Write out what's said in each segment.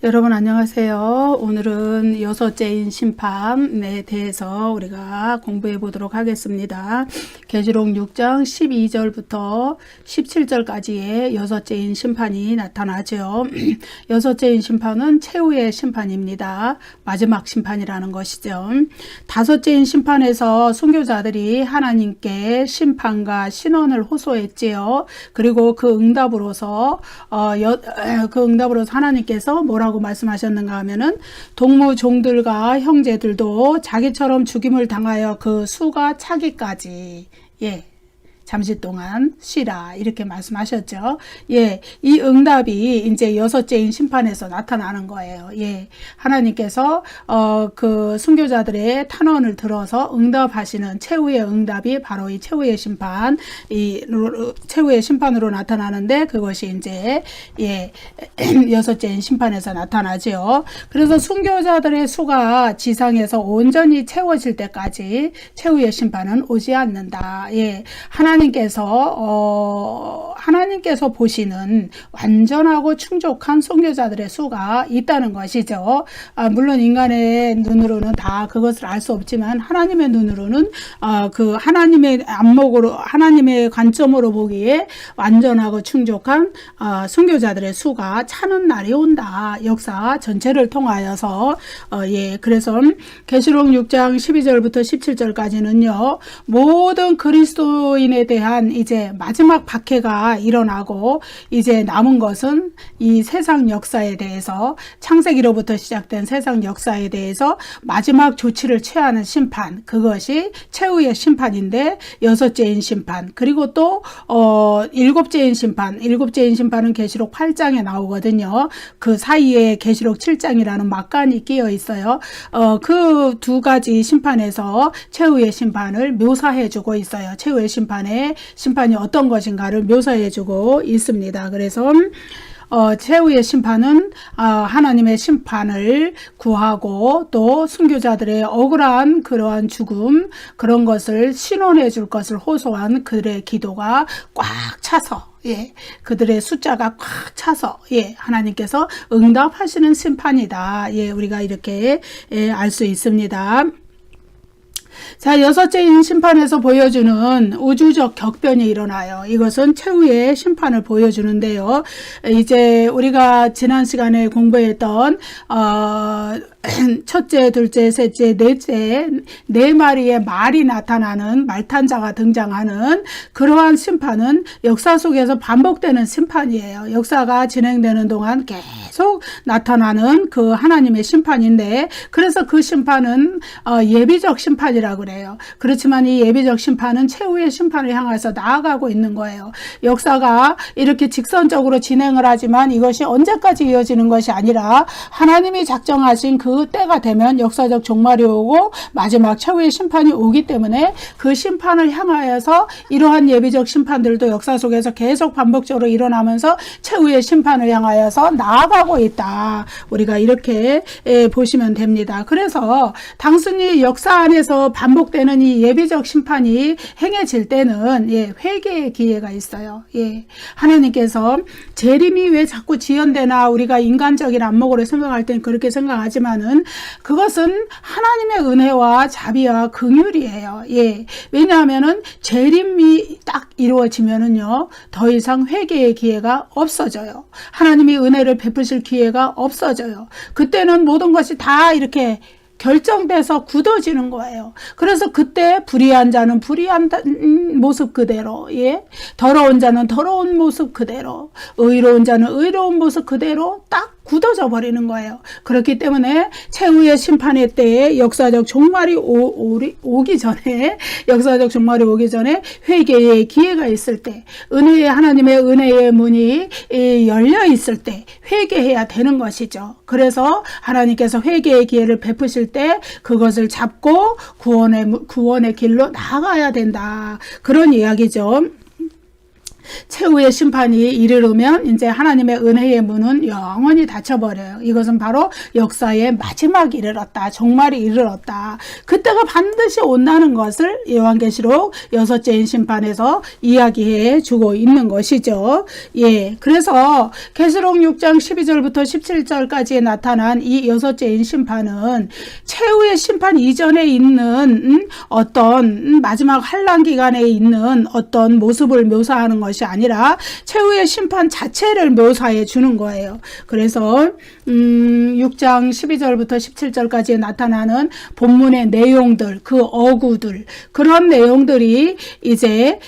여러분 안녕하세요. 오늘은 여섯째인 심판에 대해서 우리가 공부해 보도록 하겠습니다. 계시록 6장 12절부터 17절까지의 여섯째인 심판이 나타나죠. 여섯째인 심판은 최후의 심판입니다. 마지막 심판이라는 것이죠. 다섯째인 심판에서 순교자들이 하나님께 심판과 신원을 호소했지요. 그리고 그 응답으로서 하나님께서 뭐라고 말씀하셨는가 하면은 동무종들과 형제들도 자기처럼 죽임을 당하여 그 수가 차기까지 잠시 동안 쉬라 이렇게 말씀하셨죠. 이 응답이 이제 여섯째인 심판에서 나타나는 거예요. 하나님께서 그 순교자들의 탄원을 들어서 응답하시는 최후의 응답이 바로 이 최후의 심판, 최후의 심판으로 나타나는데 그것이 이제 여섯째인 심판에서 나타나죠. 그래서 순교자들의 수가 지상에서 온전히 채워질 때까지 최후의 심판은 오지 않는다. 하나님께서 보시는 완전하고 충족한 순교자들의 수가 있다는 것이죠. 물론 인간의 눈으로는 다 그것을 알 수 없지만 하나님의 눈으로는 그 하나님의 안목으로 하나님의 관점으로 보기에 완전하고 충족한 순교자들의 수가 차는 날이 온다. 역사 전체를 통하여서 그래서 계시록 6장 12절부터 17절까지는요. 모든 그리스도인에 대한 이제 마지막 박해가 일어나고 이제 남은 것은 이 세상 역사에 대해서 창세기로부터 시작된 세상 역사에 대해서 마지막 조치를 취하는 심판, 그것이 최후의 심판인데 여섯째인 심판, 그리고 또 일곱째인 심판은 계시록 8장에 나오거든요. 그 사이에 계시록 7장이라는 막간이 끼어 있어요. 그 두 가지 심판에서 최후의 심판을 묘사해 주고 있어요. 최후의 심판이 어떤 것인가를 묘사해 주고 있습니다. 그래서 최후의 심판은 하나님의 심판을 구하고 또 순교자들의 억울한 그러한 죽음, 그런 것을 신원해 줄 것을 호소한 그들의 기도가 꽉 차서 그들의 숫자가 꽉 차서 하나님께서 응답하시는 심판이다. 우리가 이렇게 알 수 있습니다. 자, 여섯째인 심판에서 보여주는 우주적 격변이 일어나요. 이것은 최후의 심판을 보여주는데요. 이제 우리가 지난 시간에 공부했던 첫째, 둘째, 셋째, 넷째, 네 마리의 말이 나타나는 말탄자가 등장하는 그러한 심판은 역사 속에서 반복되는 심판이에요. 역사가 진행되는 동안 계속 나타나는 그 하나님의 심판인데, 그래서 그 심판은 예비적 심판이라고 그래요. 그렇지만 이 예비적 심판은 최후의 심판을 향해서 나아가고 있는 거예요. 역사가 이렇게 직선적으로 진행을 하지만 이것이 언제까지 이어지는 것이 아니라 하나님이 작정하신 그 때가 되면 역사적 종말이 오고 마지막 최후의 심판이 오기 때문에 그 심판을 향하여서 이러한 예비적 심판들도 역사 속에서 계속 반복적으로 일어나면서 최후의 심판을 향하여서 나아가고 있다. 우리가 이렇게 보시면 됩니다. 그래서 단순히 역사 안에서 반복되는 이 예비적 심판이 행해질 때는 회개의 기회가 있어요. 하나님께서 재림이 왜 자꾸 지연되나 우리가 인간적인 안목으로 생각할 땐 그렇게 생각하지만은 그것은 하나님의 은혜와 자비와 긍휼이에요. 왜냐하면은 재림이 딱 이루어지면은요 더 이상 회개의 기회가 없어져요. 하나님이 은혜를 베푸실 기회가 없어져요. 그때는 모든 것이 다 이렇게 결정돼서 굳어지는 거예요. 그래서 그때 불의한 자는 불의한 모습 그대로, 더러운 자는 더러운 모습 그대로, 의로운 자는 의로운 모습 그대로 딱 굳어져 버리는 거예요. 그렇기 때문에 최후의 심판의 때에 역사적 종말이 오기 전에 회개의 기회가 있을 때, 하나님의 은혜의 문이 열려 있을 때 회개해야 되는 것이죠. 그래서 하나님께서 회개의 기회를 베푸실 때 그것을 잡고 구원의 길로 나아가야 된다. 그런 이야기죠. 최후의 심판이 이르르면 이제 하나님의 은혜의 문은 영원히 닫혀버려요. 이것은 바로 역사의 마지막이 이르렀다. 종말이 이르렀다. 그때가 반드시 온다는 것을 요한계시록 6째인 심판에서 이야기해 주고 있는 것이죠. 예, 그래서 계시록 6장 12절부터 17절까지에 나타난 이 6째인 심판은 최후의 심판 이전에 있는 어떤 마지막 환란 기간에 있는 어떤 모습을 묘사하는 것이 아니라 최후의 심판 자체를 묘사해 주는 거예요. 그래서 6장 12절부터 17절까지 나타나는 본문의 내용들, 그 어구들, 그런 내용들이 이제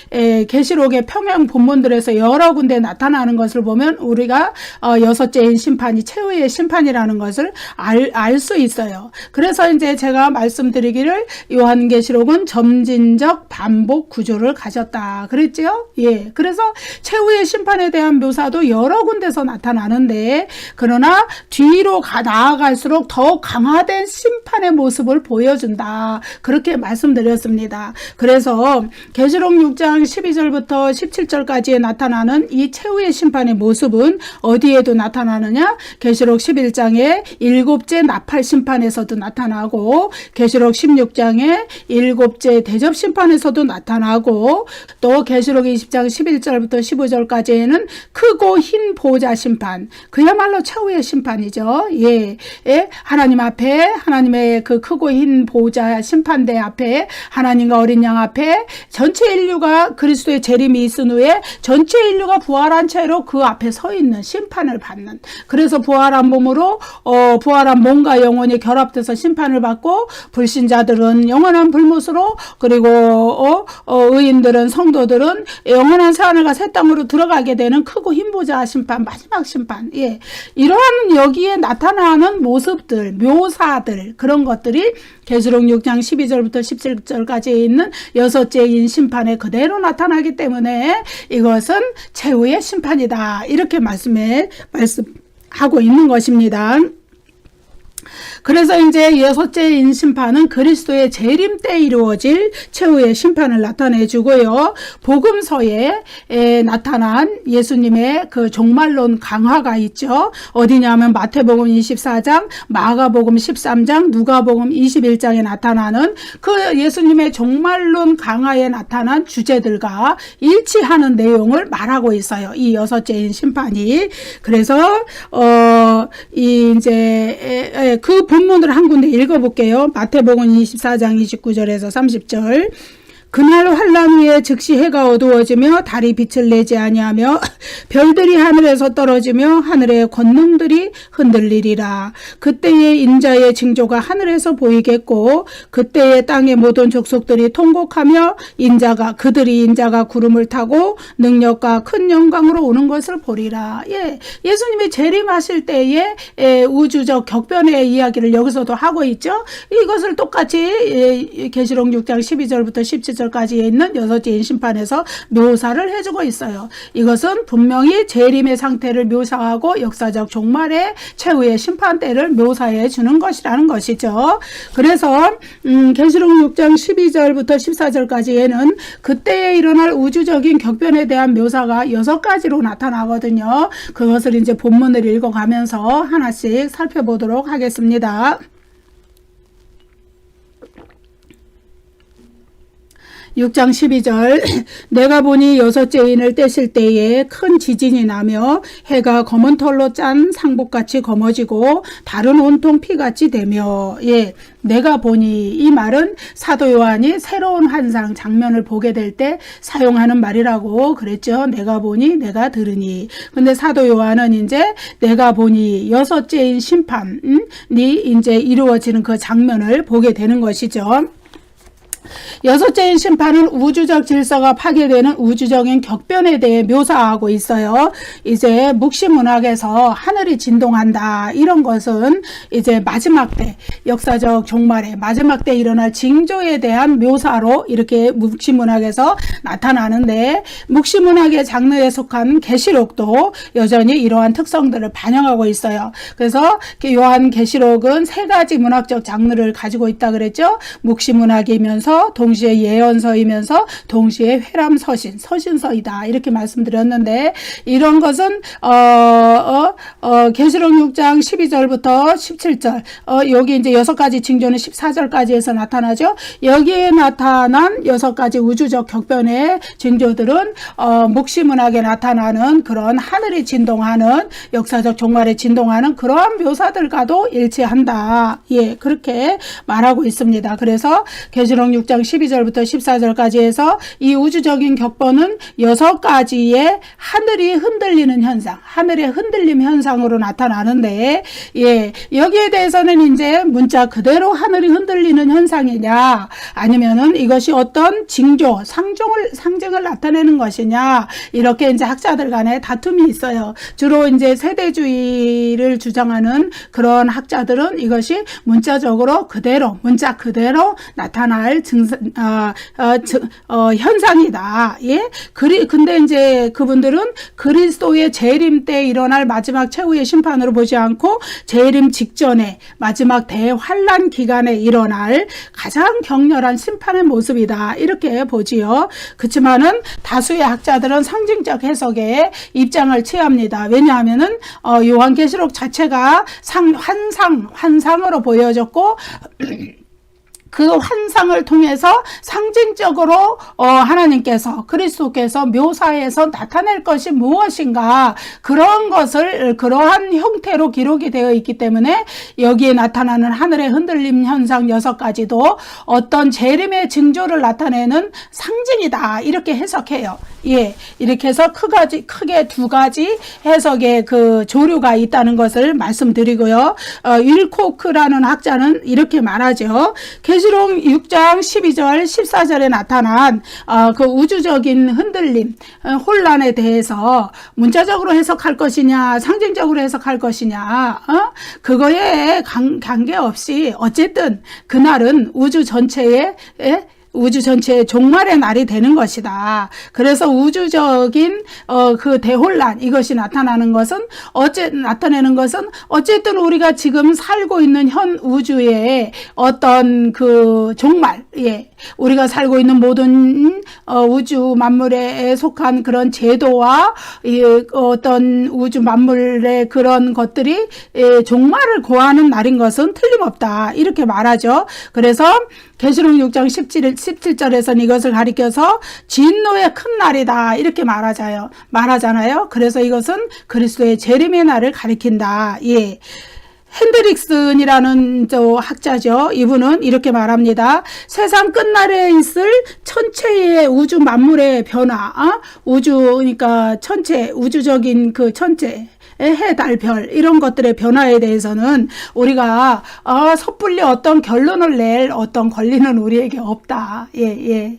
계시록의 평행 본문들에서 여러 군데 나타나는 것을 보면 우리가 6째인 심판이 최후의 심판이라는 것을 알 수 있어요. 그래서 이제 제가 말씀드리기를 요한계시록은 점진적 반복 구조를 가졌다 그랬죠. 예, 그래서 최후의 심판에 대한 묘사도 여러 군데서 나타나는데, 그러나 뒤로 나아갈수록 더욱 강화된 심판의 모습을 보여준다, 그렇게 말씀드렸습니다. 그래서 계시록 6장 12절부터 17절까지에 나타나는 이 최후의 심판의 모습은 어디에도 나타나느냐? 계시록 11장의 7째 나팔 심판에서도 나타나고, 계시록 16장의 7째 대접 심판에서도 나타나고, 또 계시록 20장 11절부터 15절까지에는 크고 흰 보좌 심판, 그야말로 최후의 심판이죠. 예, 하나님 앞에, 하나님의 그 크고 흰 보좌 심판대 앞에, 하나님과 어린 양 앞에 전체 인류가 그리스도의 재림이 있은 후에 전체 인류가 부활한 채로 그 앞에 서 있는 심판을 받는, 그래서 부활한 몸으로 부활한 몸과 영혼이 결합돼서 심판을 받고, 불신자들은 영원한 불못으로, 그리고 의인들은, 성도들은 영원한 새하늘과 새 땅으로 들어가게 되는 크고 흰 보좌 심판, 마지막 심판. 예, 이러한 여기에 나타나는 모습들, 묘사들, 그런 것들이 계시록 6장 12절부터 17절까지 있는 6째인 심판에 그대로 나타나기 때문에 이것은 최후의 심판이다, 이렇게 말씀하고 있는 것입니다. 그래서 이제 6째인 심판은 그리스도의 재림 때 이루어질 최후의 심판을 나타내 주고요. 복음서에 나타난 예수님의 그 종말론 강화가 있죠. 어디냐면 마태복음 24장, 마가복음 13장, 누가복음 21장에 나타나는 그 예수님의 종말론 강화에 나타난 주제들과 일치하는 내용을 말하고 있어요. 이 6째인 심판이. 그래서 이제 그 본문을 한 군데 읽어볼게요. 마태복음 24장 29절에서 30절. 그날 환란 후에 즉시 해가 어두워지며 달이 빛을 내지 아니하며 별들이 하늘에서 떨어지며 하늘의 권능들이 흔들리리라. 그때에 인자의 징조가 하늘에서 보이겠고, 그때에 땅의 모든 족속들이 통곡하며 그들이 인자가 구름을 타고 능력과 큰 영광으로 오는 것을 보리라. 예, 예수님이 재림하실 때에 우주적 격변의 이야기를 여기서도 하고 있죠. 이것을 똑같이 계시록 6장 12절부터 17절까지에 있는 6째인 심판에서 묘사를 해주고 있어요. 이것은 분명히 재림의 상태를 묘사하고 역사적 종말의 최후의 심판 때를 묘사해 주는 것이라는 것이죠. 그래서 계시록 6장 12절부터 14절까지에는 그때에 일어날 우주적인 격변에 대한 묘사가 6가지로 나타나거든요. 그것을 이제 본문을 읽어가면서 하나씩 살펴보도록 하겠습니다. 6장 12절. 내가 보니 6째 인을 떼실 때에 큰 지진이 나며 해가 검은 털로 짠 상복같이 검어지고 달은 온통 피같이 되며. 예, 내가 보니, 이 말은 사도 요한이 새로운 환상 장면을 보게 될 때 사용하는 말이라고 그랬죠. 내가 보니, 내가 들으니. 근데 사도 요한은 이제 내가 보니 6째인 심판이 이제 이루어지는 그 장면을 보게 되는 것이죠. 6째인 심판은 우주적 질서가 파괴되는 우주적인 격변에 대해 묘사하고 있어요. 이제 묵시문학에서 하늘이 진동한다, 이런 것은 이제 마지막 때, 역사적 종말의 마지막 때 일어날 징조에 대한 묘사로 이렇게 묵시문학에서 나타나는데, 묵시문학의 장르에 속한 계시록도 여전히 이러한 특성들을 반영하고 있어요. 그래서 요한 계시록은 3가지 문학적 장르를 가지고 있다 그랬죠. 묵시문학이면서 서신이면서 동시에 예언서이면서 동시에 회람서신, 서신서이다. 이렇게 말씀드렸는데 이런 것은 계시록 6장 12절부터 17절 여기 이제 6가지 징조는 14절까지 해서 나타나죠. 여기에 나타난 6가지 우주적 격변의 징조들은 묵시문학에 나타나는 그런 하늘이 진동하는 역사적 종말에 진동하는 그러한 묘사들과도 일치한다. 예, 그렇게 말하고 있습니다. 그래서 계시록 6장 12절부터 14절까지 해서 이 우주적인 격변은 6가지의 하늘이 흔들리는 현상, 하늘의 흔들림 현상으로 나타나는데, 예, 여기에 대해서는 이제 문자 그대로 하늘이 흔들리는 현상이냐, 아니면은 이것이 어떤 징조, 상징을 나타내는 것이냐, 이렇게 이제 학자들 간에 다툼이 있어요. 주로 이제 세대주의를 주장하는 그런 학자들은 이것이 문자적으로 그대로, 문자 그대로 나타날 현상이다. 예? 근데 이제 그분들은 그리스도의 재림 때 일어날 마지막 최후의 심판으로 보지 않고 재림 직전에 마지막 대환란 기간에 일어날 가장 격렬한 심판의 모습이다. 이렇게 보지요. 그렇지만은 다수의 학자들은 상징적 해석에 입장을 취합니다. 왜냐하면은 요한계시록 자체가 환상으로 보여졌고 그 환상을 통해서 상징적으로 하나님께서 그리스도께서 묘사해서 나타낼 것이 무엇인가 그런 것을 그러한 형태로 기록이 되어 있기 때문에 여기에 나타나는 하늘의 흔들림 현상 6가지도 어떤 재림의 징조를 나타내는 상징이다 이렇게 해석해요. 예, 이렇게 해서 크게 2가지 해석의 그 조류가 있다는 것을 말씀드리고요. 윌코크라는 학자는 이렇게 말하죠. 계시록 6장 12절 14절에 나타난 그 우주적인 흔들림, 혼란에 대해서 문자적으로 해석할 것이냐 상징적으로 해석할 것이냐 그거에 관계없이 어쨌든 그날은 우주 전체의 종말의 날이 되는 것이다. 그래서 우주적인 그 대혼란 이것이 나타내는 것은 어쨌든 우리가 지금 살고 있는 현 우주의 어떤 그 종말, 예, 우리가 살고 있는 모든 우주 만물에 속한 그런 제도와 어떤 우주 만물의 그런 것들이 종말을 고하는 날인 것은 틀림없다. 이렇게 말하죠. 그래서 계시록 6장 17절에서는 이것을 가리켜서 진노의 큰 날이다 이렇게 말하잖아요. 그래서 이것은 그리스도의 재림의 날을 가리킨다. 예. 핸드릭슨이라는 학자죠. 이분은 이렇게 말합니다. 세상 끝날에 있을 천체의 우주 만물의 변화, 그러니까 우주적인 그 천체, 해, 달, 별 이런 것들의 변화에 대해서는 우리가 섣불리 어떤 결론을 낼 어떤 권리는 우리에게 없다. 예.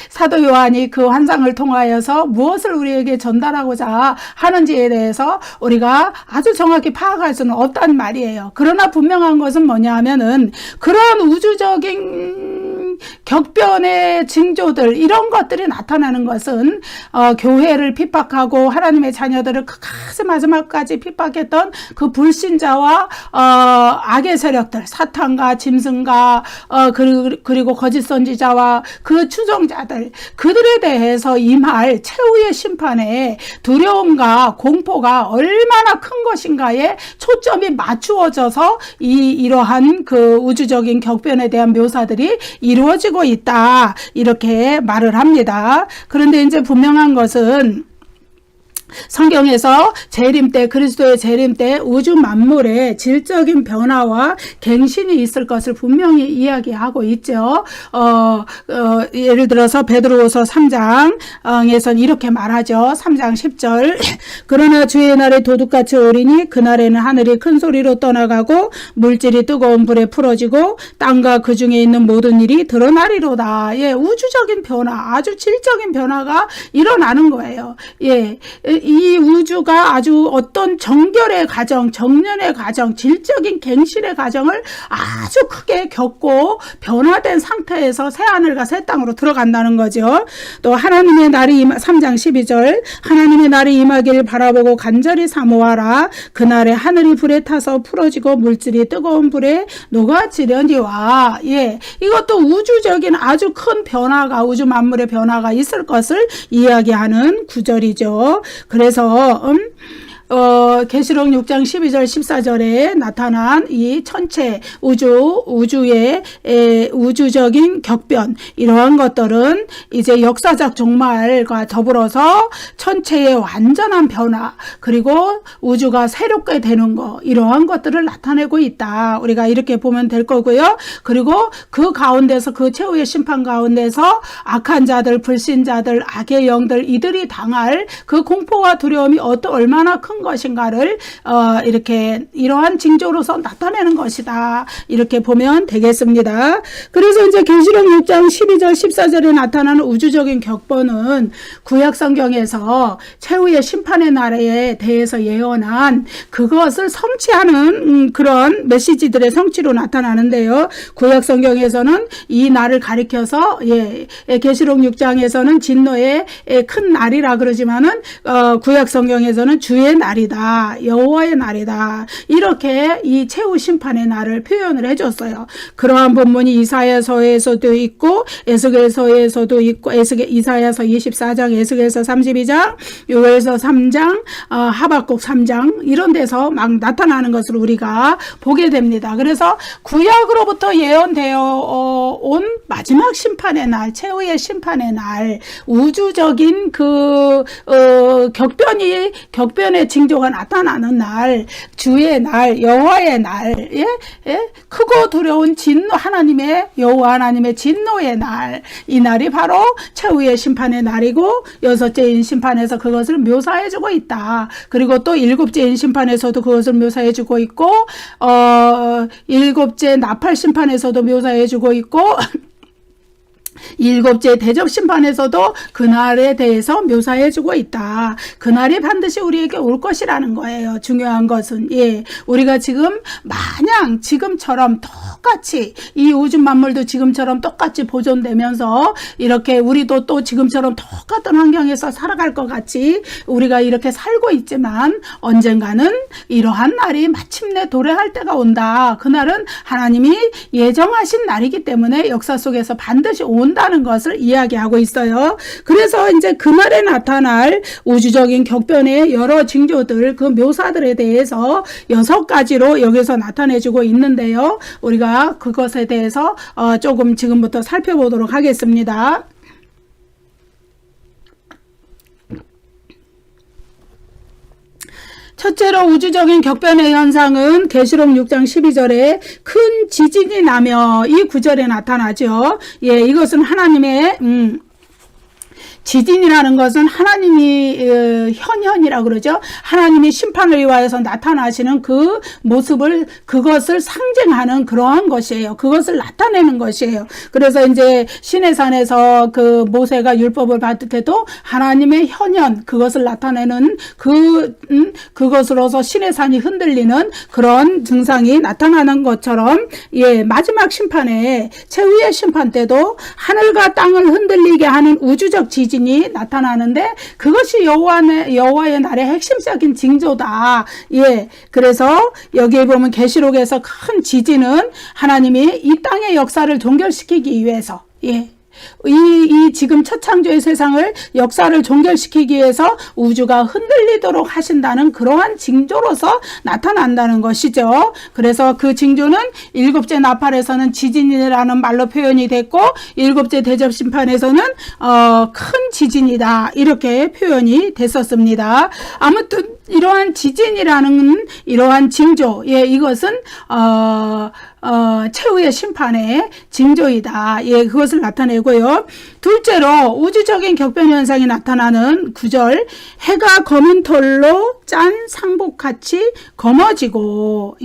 사도 요한이 그 환상을 통하여서 무엇을 우리에게 전달하고자 하는지에 대해서 우리가 아주 정확히 파악할 수는 없단 말이에요. 그러나 분명한 것은 뭐냐 하면은 그런 우주적인 격변의 징조들 이런 것들이 나타나는 것은 교회를 핍박하고 하나님의 자녀들을 끝까지 마지막까지 핍박했던 그 불신자와 악의 세력들, 사탄과 짐승과 그리고 거짓 선지자와 그 추종자들, 그들에 대해서 임할 최후의 심판에 두려움과 공포가 얼마나 큰 것인가에 초점이 맞추어져서 이러한 그 우주적인 격변에 대한 묘사들이 이루어지고 있다 이렇게 말을 합니다. 그런데 이제 분명한 것은 성경에서 재림 때, 그리스도의 재림 때 우주 만물의 질적인 변화와 갱신이 있을 것을 분명히 이야기하고 있죠. 예를 들어서 베드로후서 3장에서는 이렇게 말하죠. 3장 10절. 그러나 주의 날에 도둑같이 오리니 그날에는 하늘이 큰 소리로 떠나가고 물질이 뜨거운 불에 풀어지고 땅과 그 중에 있는 모든 일이 드러나리로다. 예, 우주적인 변화, 아주 질적인 변화가 일어나는 거예요. 예. 이 우주가 아주 어떤 정결의 과정, 정련의 과정, 질적인 갱신의 과정을 아주 크게 겪고 변화된 상태에서 새하늘과 새 땅으로 들어간다는 거죠. 또 하나님의 날이 3장 12절 하나님의 날이 임하기를 바라보고 간절히 사모하라. 그날에 하늘이 불에 타서 풀어지고 물질이 뜨거운 불에 녹아지려니와. 예, 이것도 우주적인 아주 큰 변화가 우주 만물의 변화가 있을 것을 이야기하는 구절이죠. 그래서 계시록 6장 12절 14절에 나타난 이 천체 우주의 우주적인 격변, 이러한 것들은 이제 역사적 종말과 더불어서 천체의 완전한 변화, 그리고 우주가 새롭게 되는 거, 이러한 것들을 나타내고 있다. 우리가 이렇게 보면 될 거고요. 그리고 그 가운데서, 그 최후의 심판 가운데서 악한 자들, 불신자들, 악의 영들, 이들이 당할 그 공포와 두려움이 얼마나 큰 것인가를 이렇게 이러한 징조로서 나타내는 것이다. 이렇게 보면 되겠습니다. 그래서 이제 계시록 6장 12절 14절에 나타나는 우주적인 격변은 구약 성경에서 최후의 심판의 날에 대해서 예언한 그것을 성취하는 그런 메시지들의 성취로 나타나는데요. 구약 성경에서는 이 날을 가리켜서 계시록 6장에서는 진노의 큰 날이라 그러지만은 구약 성경에서는 주의 날이다, 여호와의 날이다, 이렇게 이 최후 심판의 날을 표현을 해줬어요. 그러한 본문이 이사야서에서도 있고 에스겔서에서도 있고 이사야서 24장, 에스겔서 32장, 요엘서 3장, 하박국 3장 이런 데서 막 나타나는 것을 우리가 보게 됩니다. 그래서 구약으로부터 예언되어 온 마지막 심판의 날, 최후의 심판의 날, 우주적인 그 격변의 징조가 나타나는 날, 주의 날, 여호와의 날, 크고 두려운 진노, 하나님의 여호와 하나님의 진노의 날, 이 날이 바로 최후의 심판의 날이고 여섯째인 심판에서 그것을 묘사해주고 있다. 그리고 또 일곱째인 심판에서도 그것을 묘사해주고 있고 일곱째 나팔 심판에서도 묘사해주고 있고 일곱째 대접 심판에서도 그날에 대해서 묘사해주고 있다. 그날이 반드시 우리에게 올 것이라는 거예요. 중요한 것은 우리가 지금 마냥 지금처럼 똑같이 이 우주 만물도 지금처럼 똑같이 보존되면서 이렇게 우리도 또 지금처럼 똑같은 환경에서 살아갈 것 같이 우리가 이렇게 살고 있지만 언젠가는 이러한 날이 마침내 도래할 때가 온다. 그날은 하나님이 예정하신 날이기 때문에 역사 속에서 반드시 온다는 것을 이야기하고 있어요. 그래서 이제 그날에 나타날 우주적인 격변의 여러 징조들, 그 묘사들에 대해서 6가지로 여기서 나타내주고 있는데요. 우리가 그것에 대해서 조금 지금부터 살펴보도록 하겠습니다. 첫째로 우주적인 격변의 현상은 계시록 6장 12절에 큰 지진이 나며 이 구절에 나타나죠. 이것은 하나님의 지진이라는 것은 하나님이 현현이라고 그러죠. 하나님이 심판을 위하여서 나타나시는 그 모습을, 그것을 상징하는 그러한 것이에요. 그것을 나타내는 것이에요. 그래서 이제 시내산에서 그 모세가 율법을 받을 때도 하나님의 현현, 그것을 나타내는 그것으로서 시내산이 흔들리는 그런 증상이 나타나는 것처럼 마지막 심판에, 최후의 심판 때도 하늘과 땅을 흔들리게 하는 우주적 지진 이 나타나는데 그것이 여호와의 날의 핵심적인 징조다. 그래서 여기에 보면 계시록에서 큰 지진은 하나님이 이 땅의 역사를 종결시키기 위해서 이 지금 첫 창조의 세상을 역사를 종결시키기 위해서 우주가 흔들리도록 하신다는 그러한 징조로서 나타난다는 것이죠. 그래서 그 징조는 일곱째 나팔에서는 지진이라는 말로 표현이 됐고 일곱째 대접 심판에서는 큰 지진이다 이렇게 표현이 됐었습니다. 아무튼 이러한 지진이라는 이러한 징조, 이것은 최후의 심판의 징조이다. 그것을 나타내고요. 둘째로 우주적인 격변 현상이 나타나는 구절, 해가 검은 털로 짠 상복같이 검어지고,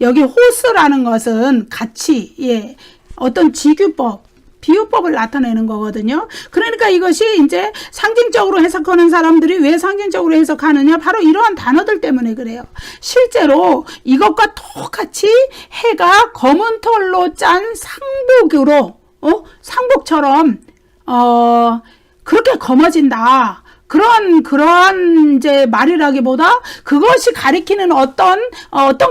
여기 호스라는 것은 같이, 어떤 지규법, 비유법을 나타내는 거거든요. 그러니까 이것이 이제 상징적으로 해석하는 사람들이 왜 상징적으로 해석하느냐? 바로 이러한 단어들 때문에 그래요. 실제로 이것과 똑같이 해가 검은 털로 짠 상복으로, 상복처럼, 그렇게 검어진다. 그런 이제 말이라기보다 그것이 가리키는 어떤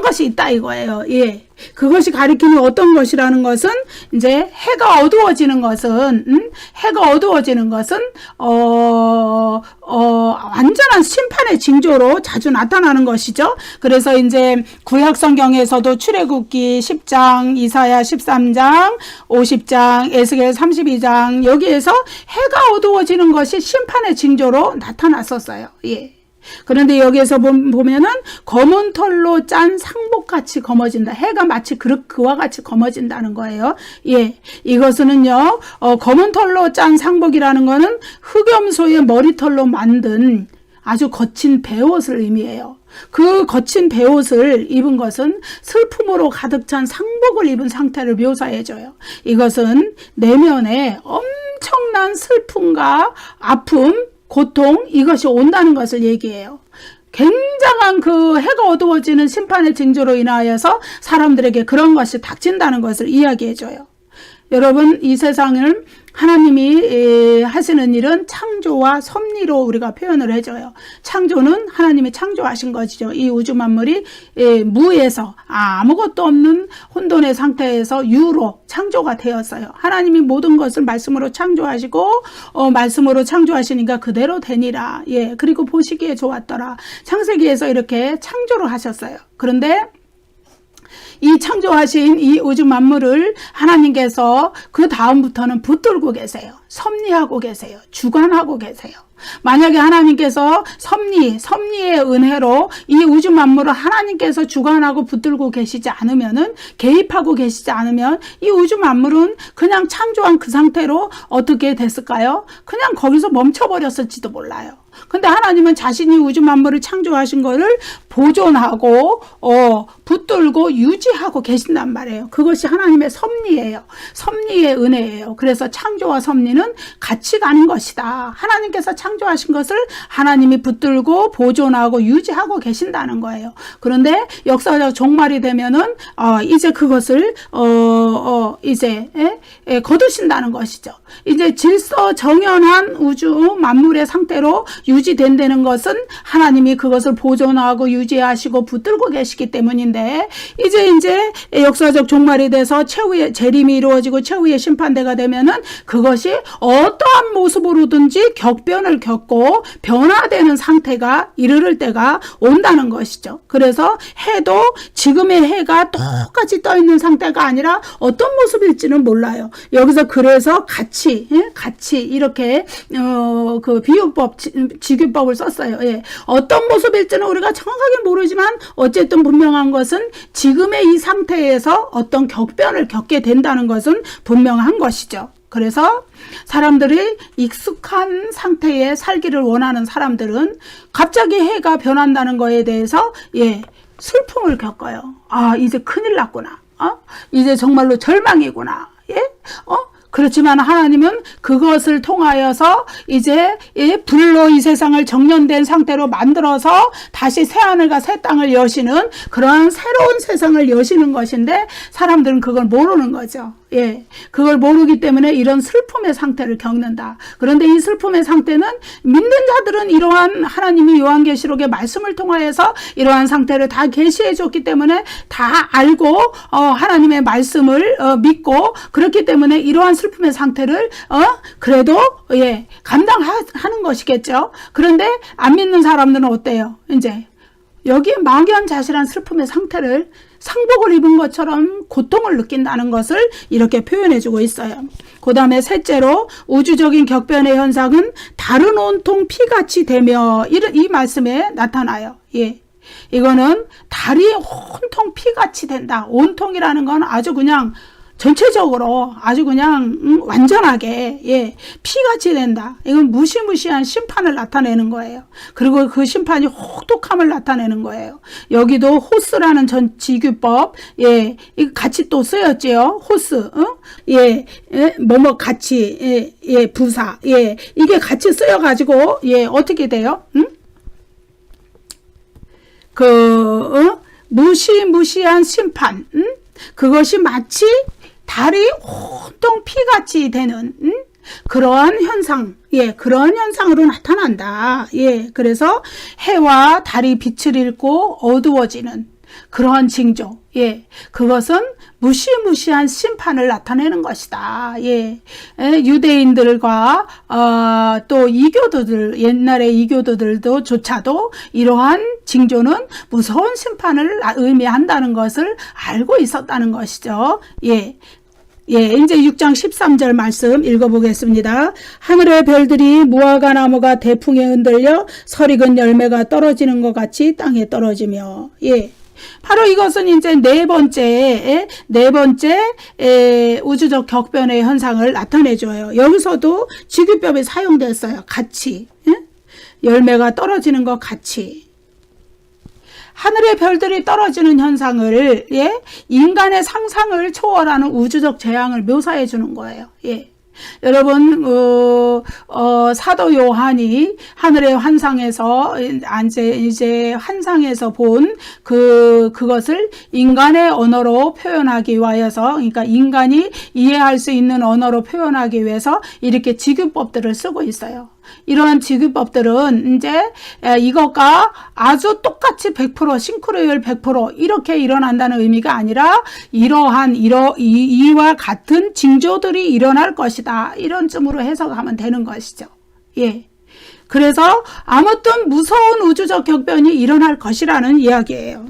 것이 있다 이거예요. 예. 그것이 가리키는 어떤 것이라는 것은 이제 해가 어두워지는 것은 완전한 심판의 징조로 자주 나타나는 것이죠. 그래서 이제 구약 성경에서도 출애굽기 10장, 이사야 13장, 50장, 에스겔 32장 여기에서 해가 어두워지는 것이 심판의 징조로 나타났었어요. 예. 그런데 여기에서 보면은 검은 털로 짠 상복같이 검어진다. 해가 마치 그와 같이 검어진다는 거예요. 예. 이것은요, 검은 털로 짠 상복이라는 거는 흑염소의 머리털로 만든 아주 거친 베옷을 의미해요. 그 거친 베옷을 입은 것은 슬픔으로 가득 찬 상복을 입은 상태를 묘사해줘요. 이것은 내면에 엄청난 슬픔과 아픔, 고통 이것이 온다는 것을 얘기해요. 굉장한 그 해가 어두워지는 심판의 징조로 인하여서 사람들에게 그런 것이 닥친다는 것을 이야기해줘요. 여러분 이 세상을 하나님이 하시는 일은 창조와 섭리로 우리가 표현을 해줘요. 창조는 하나님이 창조하신 것이죠. 이 우주 만물이 무에서 아무것도 없는 혼돈의 상태에서 유로 창조가 되었어요. 하나님이 모든 것을 말씀으로 창조하시고 말씀으로 창조하시니까 그대로 되니라. 예, 그리고 보시기에 좋았더라. 창세기에서 이렇게 창조를 하셨어요. 그런데 이 창조하신 이 우주 만물을 하나님께서 그 다음부터는 붙들고 계세요. 섭리하고 계세요. 주관하고 계세요. 만약에 하나님께서 섭리의 은혜로 이 우주 만물을 하나님께서 주관하고 붙들고 계시지 않으면은, 개입하고 계시지 않으면 이 우주 만물은 그냥 창조한 그 상태로 어떻게 됐을까요? 그냥 거기서 멈춰버렸을지도 몰라요. 근데 하나님은 자신이 우주 만물을 창조하신 거를 보존하고 붙들고 유지하고 계신단 말이에요. 그것이 하나님의 섭리예요. 섭리의 은혜예요. 그래서 창조와 섭리는 같이 가는 것이다. 하나님께서 창조하신 것을 하나님이 붙들고 보존하고 유지하고 계신다는 거예요. 그런데 역사적 종말이 되면은 이제 그것을 이제 거두신다는 것이죠. 이제 질서 정연한 우주 만물의 상태로 유지된다는 것은 하나님이 그것을 보존하고 유지하시고 붙들고 계시기 때문인데, 이제 역사적 종말이 돼서 최후의 재림이 이루어지고 최후의 심판대가 되면은 그것이 어떠한 모습으로든지 격변을 겪고 변화되는 상태가 이르를 때가 온다는 것이죠. 그래서 해도 지금의 해가 똑같이 떠 있는 상태가 아니라 어떤 모습일지는 몰라요. 여기서 그래서 같이 이렇게 그 비유법, 지규법을 썼어요. 예. 어떤 모습일지는 우리가 정확하게 모르지만 어쨌든 분명한 것은 지금의 이 상태에서 어떤 격변을 겪게 된다는 것은 분명한 것이죠. 그래서 사람들이 익숙한 상태에 살기를 원하는 사람들은 갑자기 해가 변한다는 거에 대해서 슬픔을 겪어요. 이제 큰일 났구나. 이제 정말로 절망이구나. 그렇지만 하나님은 그것을 통하여서 이제 불로 이 세상을 정련된 상태로 만들어서 다시 새하늘과 새 땅을 여시는 그러한 새로운 세상을 여시는 것인데, 사람들은 그걸 모르는 거죠. 예, 그걸 모르기 때문에 이런 슬픔의 상태를 겪는다. 그런데 이 슬픔의 상태는 믿는 자들은 이러한 하나님이 요한계시록의 말씀을 통하여서 이러한 상태를 다 계시해 줬기 때문에 다 알고 하나님의 말씀을 믿고, 그렇기 때문에 이러한 슬픔의 상태를 그래도 감당하는 것이겠죠. 그런데 안 믿는 사람들은 어때요? 이제 여기에 막연자실한 슬픔의 상태를 상복을 입은 것처럼 고통을 느낀다는 것을 이렇게 표현해주고 있어요. 그 다음에 셋째로 우주적인 격변의 현상은 다른 온통 피같이 되며, 이 말씀에 나타나요. 예. 이거는 달이 온통 피같이 된다. 온통이라는 건 아주 그냥 전체적으로 아주 그냥 완전하게 피같이 된다. 이건 무시무시한 심판을 나타내는 거예요. 그리고 그 심판이 혹독함을 나타내는 거예요. 여기도 호스라는 전 지규법 이거 같이 또 쓰였지요. 호스 뭐뭐 같이 부사 이게 같이 쓰여가지고 어떻게 돼요? 무시무시한 심판 그것이 마치 달이 온통 피같이 되는 그러한 현상, 그런 현상으로 나타난다. 그래서 해와 달이 빛을 잃고 어두워지는 그러한 징조, 그것은 무시무시한 심판을 나타내는 것이다. 유대인들과 또 이교도들, 옛날의 이교도들도 조차도 이러한 징조는 무서운 심판을 의미한다는 것을 알고 있었다는 것이죠. 이제 6장 13절 말씀 읽어보겠습니다. 하늘의 별들이 무화과 나무가 대풍에 흔들려 설익은 열매가 떨어지는 것 같이 땅에 떨어지며 바로 이것은 이제 네 번째 우주적 격변의 현상을 나타내줘요. 여기서도 지규법이 사용됐어요. 같이 열매가 떨어지는 것 같이 하늘의 별들이 떨어지는 현상을 인간의 상상을 초월하는 우주적 재앙을 묘사해 주는 거예요. 여러분 사도 요한이 하늘의 환상에서 이제 환상에서 본 그것을 인간의 언어로 표현하기 위해서 그러니까 인간이 이해할 수 있는 언어로 표현하기 위해서 이렇게 지규법들을 쓰고 있어요. 이러한 지규법들은 이제 이것과 아주 똑같이 100% 싱크로율 100% 이렇게 일어난다는 의미가 아니라 이와 같은 징조들이 일어날 것이다. 이런 쯤으로 해석하면 되는 것이죠. 그래서 아무튼 무서운 우주적 격변이 일어날 것이라는 이야기예요.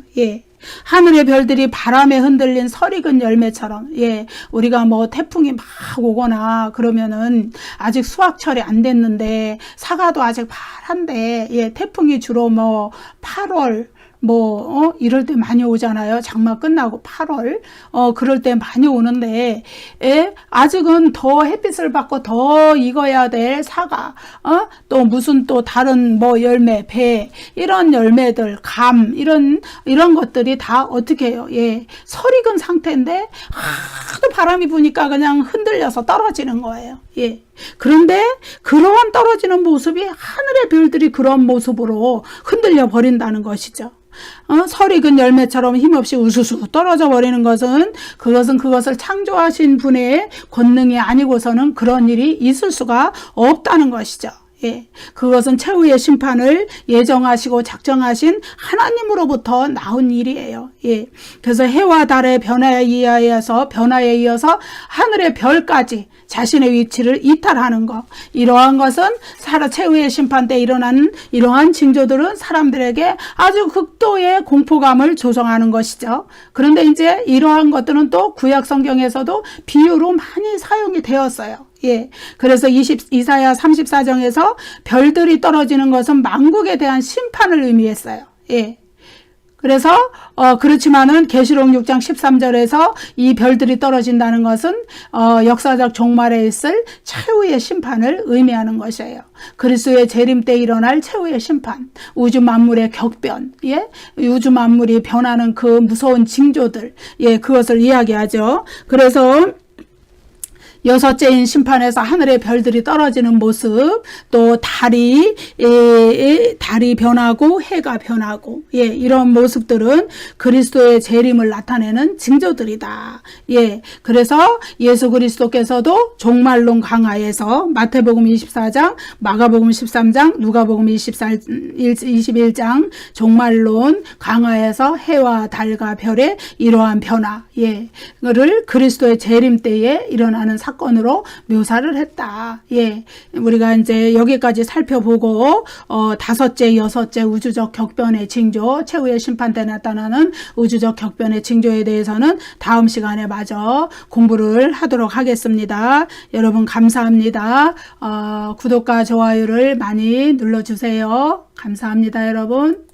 하늘의 별들이 바람에 흔들린 설익은 열매처럼 우리가 뭐 태풍이 막 오거나 그러면은 아직 수확철이 안 됐는데 사과도 아직 파란데 태풍이 주로 뭐 8월 이럴 때 많이 오잖아요. 장마 끝나고 8월 그럴 때 많이 오는데 아직은 더 햇빛을 받고 더 익어야 될 사과 또 무슨 또 다른 열매 배 이런 열매들 감 이런 것들이 다 어떻게 해요? 설익은 상태인데 하도 바람이 부니까 그냥 흔들려서 떨어지는 거예요. 그런데 그러한 떨어지는 모습이 하늘의 별들이 그런 모습으로 흔들려 버린다는 것이죠. 설익은 열매처럼 힘없이 우수수 떨어져 버리는 것은 그것을 창조하신 분의 권능이 아니고서는 그런 일이 있을 수가 없다는 것이죠. 그것은 최후의 심판을 예정하시고 작정하신 하나님으로부터 나온 일이에요. 그래서 해와 달의 변화에 이어서 하늘의 별까지 자신의 위치를 이탈하는 것. 이러한 것은 최후의 심판 때 일어나는 이러한 징조들은 사람들에게 아주 극도의 공포감을 조성하는 것이죠. 그런데 이제 이러한 것들은 또 구약 성경에서도 비유로 많이 사용이 되었어요. 그래서 이사야 34장에서 별들이 떨어지는 것은 만국에 대한 심판을 의미했어요. 그래서 그렇지만은 계시록 6장 13절에서 이 별들이 떨어진다는 것은 역사적 종말에 있을 최후의 심판을 의미하는 것이에요. 그리스도의 재림 때 일어날 최후의 심판, 우주 만물의 격변, 우주 만물이 변하는 그 무서운 징조들, 그것을 이야기하죠. 그래서 여섯째인 심판에서 하늘의 별들이 떨어지는 모습, 또 달이 변하고 해가 변하고, 이런 모습들은 그리스도의 재림을 나타내는 징조들이다. 그래서 예수 그리스도께서도 종말론 강화에서 마태복음 24장, 마가복음 13장, 누가복음 21장 종말론 강화에서 해와 달과 별의 이러한 변화를 그리스도의 재림 때에 일어나는 사건으로 묘사를 했다. 우리가 이제 여기까지 살펴보고 다섯째, 여섯째 우주적 격변의 징조, 최후의 심판 때 나타나는 우주적 격변의 징조에 대해서는 다음 시간에 마저 공부를 하도록 하겠습니다. 여러분 감사합니다. 구독과 좋아요를 많이 눌러주세요. 감사합니다, 여러분.